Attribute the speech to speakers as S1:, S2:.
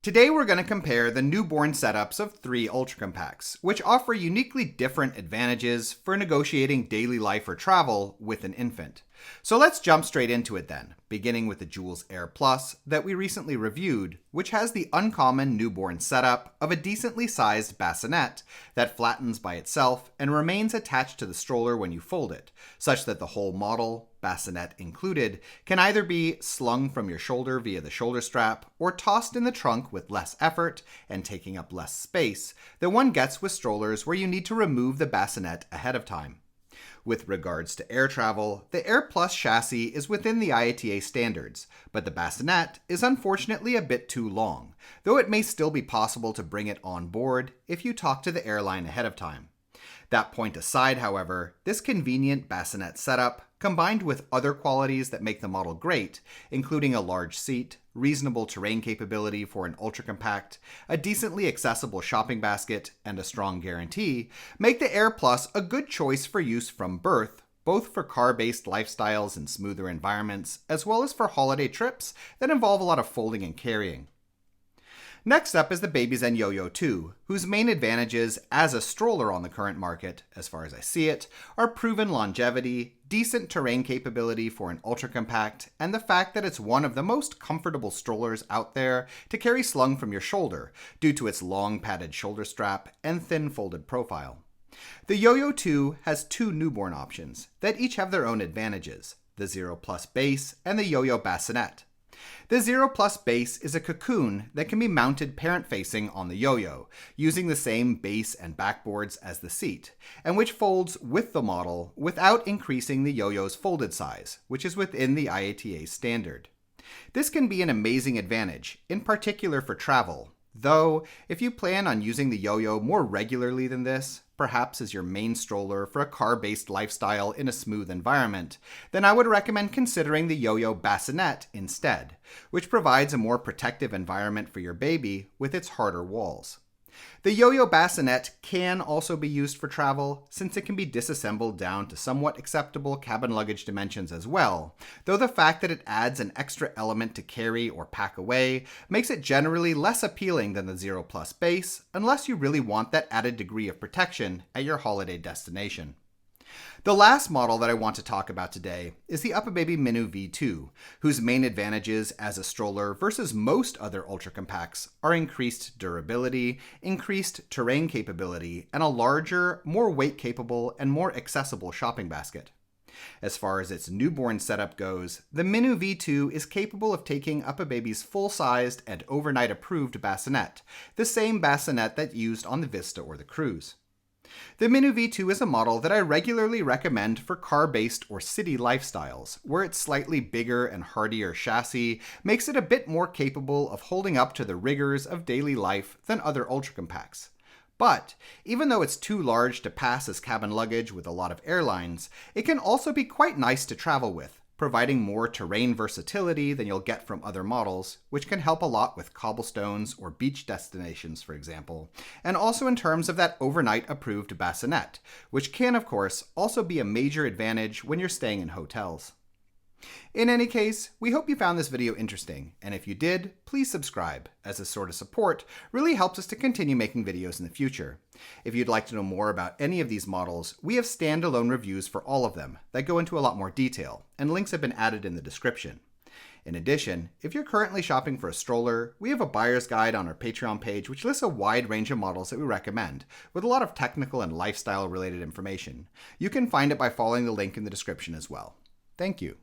S1: Today we're going to compare the newborn setups of three Ultra Compacts, which offer uniquely different advantages for negotiating daily life or travel with an infant. So let's jump straight into it then, beginning with the Jules Air Plus that we recently reviewed, which has the uncommon newborn setup of a decently sized bassinet that flattens by itself and remains attached to the stroller when you fold it, such that the whole model, bassinet included, can either be slung from your shoulder via the shoulder strap or tossed in the trunk with less effort and taking up less space than one gets with strollers where you need to remove the bassinet ahead of time. With regards to air travel, the Air Plus chassis is within the IATA standards, but the bassinet is unfortunately a bit too long, though it may still be possible to bring it on board if you talk to the airline ahead of time. That point aside, however, this convenient bassinet setup, combined with other qualities that make the model great, including a large seat, reasonable terrain capability for an ultra compact, a decently accessible shopping basket, and a strong guarantee, make the Air Plus a good choice for use from birth, both for car-based lifestyles and smoother environments, as well as for holiday trips that involve a lot of folding and carrying. Next up is the Baby's N Yoyo 2, whose main advantages as a stroller on the current market, as far as I see it, are proven longevity, decent terrain capability for an ultra compact, and the fact that it's one of the most comfortable strollers out there to carry slung from your shoulder due to its long padded shoulder strap and thin folded profile. The Yoyo 2 has two newborn options that each have their own advantages, the Zero Plus base and the Yoyo bassinet. The Zero Plus base is a cocoon that can be mounted parent-facing on the Yoyo, using the same base and backboards as the seat, and which folds with the model without increasing the Yoyo's folded size, which is within the IATA standard. This can be an amazing advantage, in particular for travel, though if you plan on using the Yoyo more regularly than this, perhaps as your main stroller for a car-based lifestyle in a smooth environment, then I would recommend considering the Yoyo bassinet instead, which provides a more protective environment for your baby with its harder walls. The Yoyo bassinet can also be used for travel, since it can be disassembled down to somewhat acceptable cabin luggage dimensions as well, though the fact that it adds an extra element to carry or pack away makes it generally less appealing than the Zero Plus base, unless you really want that added degree of protection at your holiday destination. The last model that I want to talk about today is the Uppababy Minu V2, whose main advantages as a stroller versus most other ultra compacts are increased durability, increased terrain capability, and a larger, more weight-capable, and more accessible shopping basket. As far as its newborn setup goes, the Minu V2 is capable of taking Uppababy's full-sized and overnight-approved bassinet, the same bassinet that used on the Vista or the Cruise. The Minu V2 is a model that I regularly recommend for car-based or city lifestyles, where its slightly bigger and hardier chassis makes it a bit more capable of holding up to the rigors of daily life than other ultra compacts. But even though it's too large to pass as cabin luggage with a lot of airlines, it can also be quite nice to travel with, providing more terrain versatility than you'll get from other models, which can help a lot with cobblestones or beach destinations, for example, and also in terms of that overnight approved bassinet, which can, of course, also be a major advantage when you're staying in hotels. In any case, we hope you found this video interesting, and if you did, please subscribe, as this sort of support really helps us to continue making videos in the future. If you'd like to know more about any of these models, we have standalone reviews for all of them that go into a lot more detail, and links have been added in the description. In addition, if you're currently shopping for a stroller, we have a buyer's guide on our Patreon page which lists a wide range of models that we recommend, with a lot of technical and lifestyle related information. You can find it by following the link in the description as well. Thank you.